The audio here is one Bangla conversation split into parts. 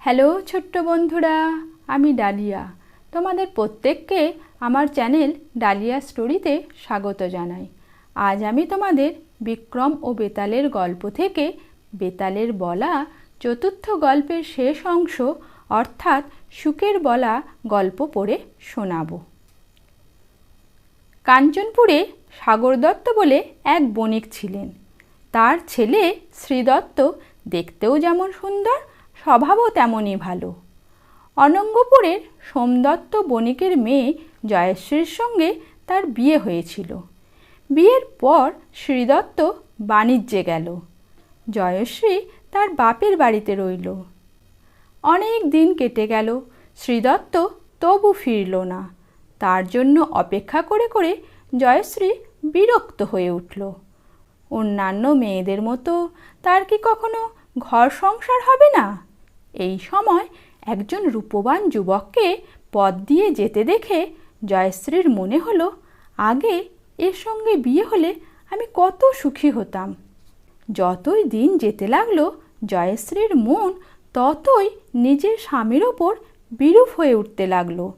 হ্যালো ছোট্ট বন্ধুরা, আমি ডালিয়া। তোমাদের প্রত্যেককে আমার চ্যানেল ডালিয়া স্টোরিতে স্বাগত জানাই। আজ আমি তোমাদের বিক্রম ও বেতালের গল্প থেকে বেতালের বলা চতুর্থ গল্পের শেষ অংশ অর্থাৎ সুখের বলা গল্প পড়ে শোনাব। কাঞ্চনপুরে সাগর দত্ত বলে এক বণিক ছিলেন। তার ছেলে শ্রীদত্ত দেখতেও যেমন সুন্দর, স্বভাবও তেমনই ভালো। অনঙ্গপুরের সোমদত্ত বণিকের মেয়ে জয়শ্রীর সঙ্গে তার বিয়ে হয়েছিল। বিয়ের পর শ্রীদত্ত বাণিজ্যে গেল। জয়শ্রী তার বাপের বাড়িতে রইল। অনেক দিন কেটে গেল, শ্রীদত্ত তবু ফিরল না। তার জন্য অপেক্ষা করে করে জয়শ্রী বিরক্ত হয়ে উঠল। অন্যান্য মেয়েদের মতো তার কি কখনো ঘর সংসার হবে না? এই সময় একজন রূপবান যুবককে পথ দিয়ে যেতে দেখে জয়শ্রীর মনে হলো, আগে এর সঙ্গে বিয়ে হলে আমি কত সুখী হতাম। যতই দিন যেতে লাগলো, জয়শ্রীর মন ততই নিজের স্বামীর ওপর বিরূপ হয়ে উঠতে লাগলো।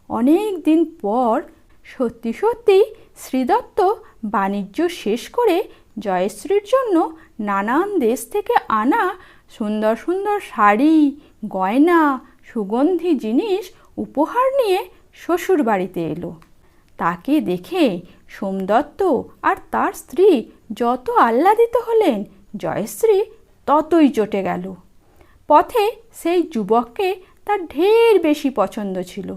অনেক দিন পর সত্যি সত্যি শ্রীদত্ত বাণিজ্য শেষ করে জয়শ্রীর জন্য নানান দেশ থেকে আনা সুন্দর সুন্দর শাড়ি, গয়না, সুগন্ধি জিনিস উপহার নিয়ে শ্বশুর বাড়িতে এলো। তাকে দেখে সোমদত্ত আর তার স্ত্রী যত আহ্লাদিত হলেন, জয়শ্রী ততই চটে গেল। পথে সেই যুবককে তার ঢের বেশি পছন্দ ছিল।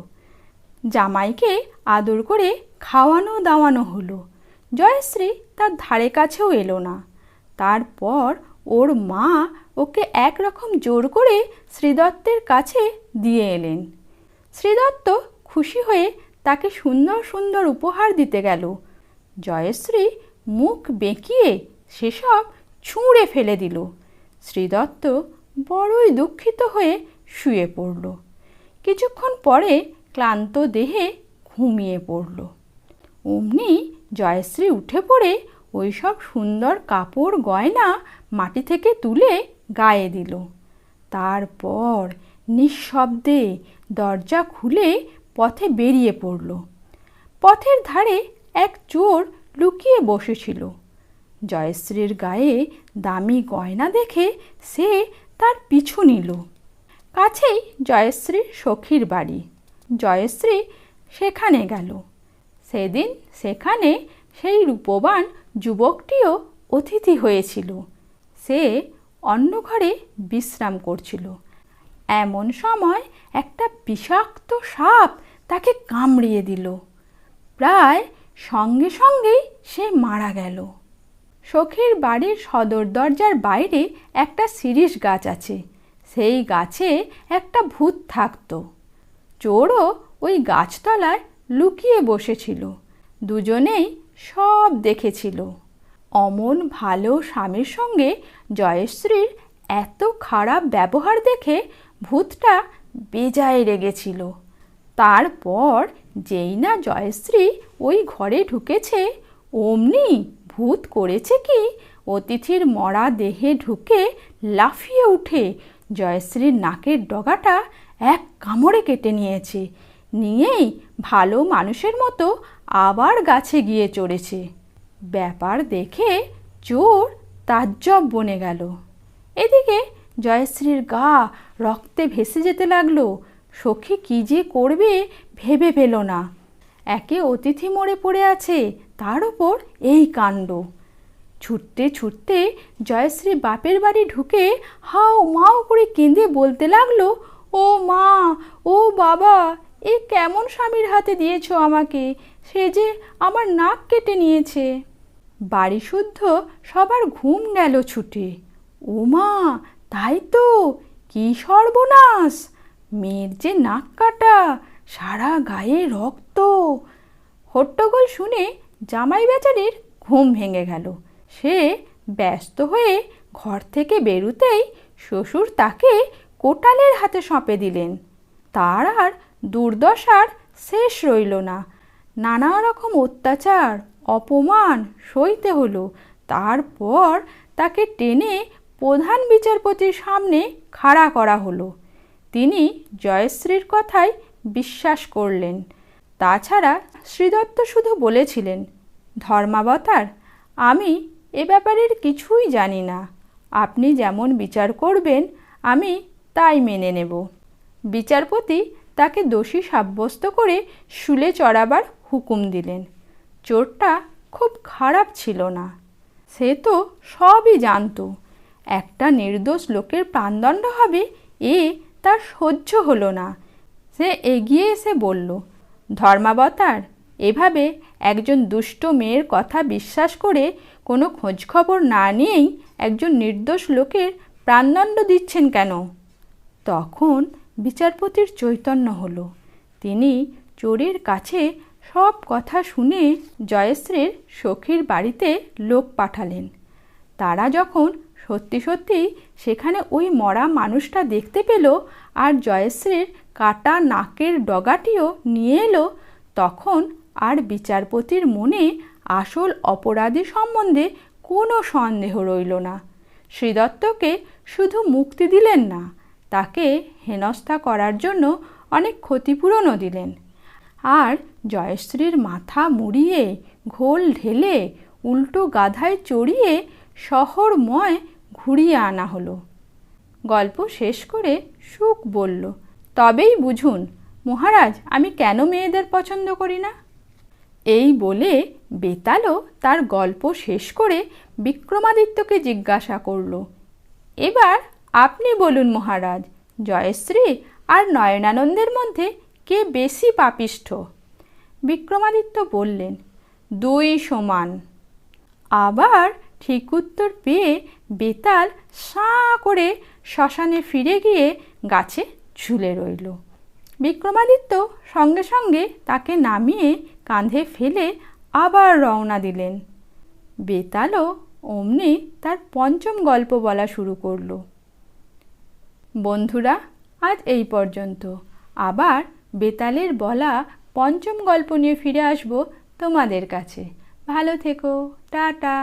জামাইকে আদর করে খাওয়ানো দাওয়ানো হলো। জয়শ্রী তার ধারে কাছেও এলো না। তারপর ওর মা ওকে একরকম জোর করে শ্রীদত্তের কাছে দিয়ে এলেন। শ্রীদত্ত খুশি হয়ে তাকে সুন্দর সুন্দর উপহার দিতে গেল। জয়শ্রী মুখ বেঁকিয়ে সেসব ছুঁড়ে ফেলে দিল। শ্রীদত্ত বড়ই দুঃখিত হয়ে শুয়ে পড়ল। কিছুক্ষণ পরে ক্লান্ত দেহে ঘুমিয়ে পড়ল। অমনি জয়শ্রী উঠে পড়ে ওই সব সুন্দর কাপড় গয়না মাটি থেকে তুলে গায়ে দিল। তারপর নিঃশব্দে দরজা খুলে পথে বেরিয়ে পড়ল। পথের ধারে এক চোর লুকিয়ে বসেছিল। জয়শ্রীর গায়ে দামি গয়না দেখে সে তার পিছু নিল। কাছেই জয়শ্রীর সখীর বাড়ি। জয়শ্রী সেখানে গেল। সেদিন সেখানে সেই রূপবান যুবকটিও অতিথি হয়েছিল। সে অন্য ঘরে বিশ্রাম করছিল। এমন সময় একটা বিষাক্ত সাপ তাকে কামড়িয়ে দিল। প্রায় সঙ্গে সঙ্গেই সে মারা গেল। সখীর বাড়ির সদর দরজার বাইরে একটা শিরীষ গাছ আছে। সেই গাছে একটা ভূত থাকত। চোরও ওই গাছতলায় লুকিয়ে বসেছিল। দুজনেই সব দেখেছিল। অমন ভালো স্বামীর সঙ্গে জয়শ্রীর এত খারাপ ব্যবহার দেখে ভূতটা বেজায় রেগেছিল। তারপর যেই না জয়শ্রী ওই ঘরে ঢুকেছে, অমনি ভূত করেছে কি, অতিথির মরা দেহে ঢুকে লাফিয়ে উঠে জয়শ্রীর নাকের ডগাটা এক কামড়ে কেটে নিয়েছে। নিয়েই ভালো মানুষের মতো আবার গাছে গিয়ে চড়েছে। ব্যাপার দেখে চোর তাজ্জব বনে গেল। এদিকে জয়শ্রীর গা রক্তে ভেসে যেতে লাগলো। সখী কি যে করবে ভেবে পেল না। একে অতিথি মরে পড়ে আছে, তার ওপর এই কাণ্ড। ছুটতে ছুটতে জয়শ্রী বাপের বাড়ি ঢুকে হাও মাও করে কেঁদে বলতে লাগলো, ও মা, ও বাবা, এ কেমন স্বামীর হাতে দিয়েছো আমাকে, সে যে আমার নাক কেটে নিয়েছে। বাড়ি শুদ্ধ সবার ঘুম গেল ছুটে। ও মা, তাই তো, কি সর্বনাশ! মেয়ের যে নাক কাটা, সারা গায়ে রক্ত। হট্টগোল শুনে জামাই বেচারির ঘুম ভেঙে গেল। সে ব্যস্ত হয়ে ঘর থেকে বেরুতেই শ্বশুর তাকে কোটালের হাতে সঁপে দিলেন। তার আর দুর্দশার শেষ রইল না। নানা রকম অত্যাচার অপমান সইতে হলো। তারপর তাকে টেনে প্রধান বিচারপতির সামনে খাড়া করা হলো। তিনি জয়শ্রীর কথাই বিশ্বাস করলেন। তাছাড়া শ্রীদত্ত শুধু বলেছিলেন, ধর্মাবতার, আমি এ ব্যাপারের কিছুই জানি না। আপনি যেমন বিচার করবেন আমি তাই মেনে নেব। বিচারপতি তাকে দোষী সাব্যস্ত করে শুলে চড়াবার হুকুম দিলেন। চোরটা খুব খারাপ ছিল না, সে তো সবই জানত। একটা নির্দোষ লোকের প্রাণদণ্ড হবে এ তার সহ্য হলো না। সে এগিয়ে এসে বলল, ধর্মাবতার, এভাবে একজন দুষ্ট মেয়ের কথা বিশ্বাস করে কোনো খোঁজখবর না নিয়েই একজন নির্দোষ লোকের প্রাণদণ্ড দিচ্ছেন কেন? তখন বিচারপতির চৈতন্য হলো। তিনি চোরের কাছে সব কথা শুনে জয়শ্রীর সখীর বাড়িতে লোক পাঠালেন। তারা যখন সত্যি সত্যি সেখানে ওই মরা মানুষটা দেখতে পেল আর জয়শ্রীর কাটা নাকের ডগাটিও নিয়ে এলো, তখন আর বিচারপতির মনে আসল অপরাধী সম্বন্ধে কোনো সন্দেহ রইল না। শ্রীদত্তকে শুধু মুক্তি দিলেন না, তাকে হেনস্থা করার জন্য অনেক ক্ষতিপূরণও দিলেন। আর জয়শ্রীর মাথা মুড়িয়ে, ঘোল ঢেলে, উল্টো গাধায় চড়িয়ে শহরময় ঘুরিয়ে আনা হলো। গল্প শেষ করে শুক বলল, তবেই বুঝুন মহারাজ আমি কেন মেয়েদের পছন্দ করি না। এই বলে বেতালও তার গল্প শেষ করে বিক্রমাদিত্যকে জিজ্ঞাসা করল, এবার আপনি বলুন মহারাজ, জয়শ্রী আর নয়নানন্দের মধ্যে কে বেশি পাপিষ্ঠ? বিক্রমাদিত্য বললেন, দুই সমান। আবার ঠিক উত্তর পেয়ে বেতাল সাঁ করে শ্মশানে ফিরে গিয়ে গাছে ঝুলে রইল। বিক্রমাদিত্য সঙ্গে সঙ্গে তাকে নামিয়ে কাঁধে ফেলে আবার রওনা দিলেন। বেতালও অমনি তার পঞ্চম গল্প বলা শুরু করল। বন্ধুরা, আজ এই পর্যন্ত। আবার বেতালের বলা পঞ্চম গল্প নিয়ে ফিরে আসব তোমাদের কাছে। ভালো থেকো, টাটা।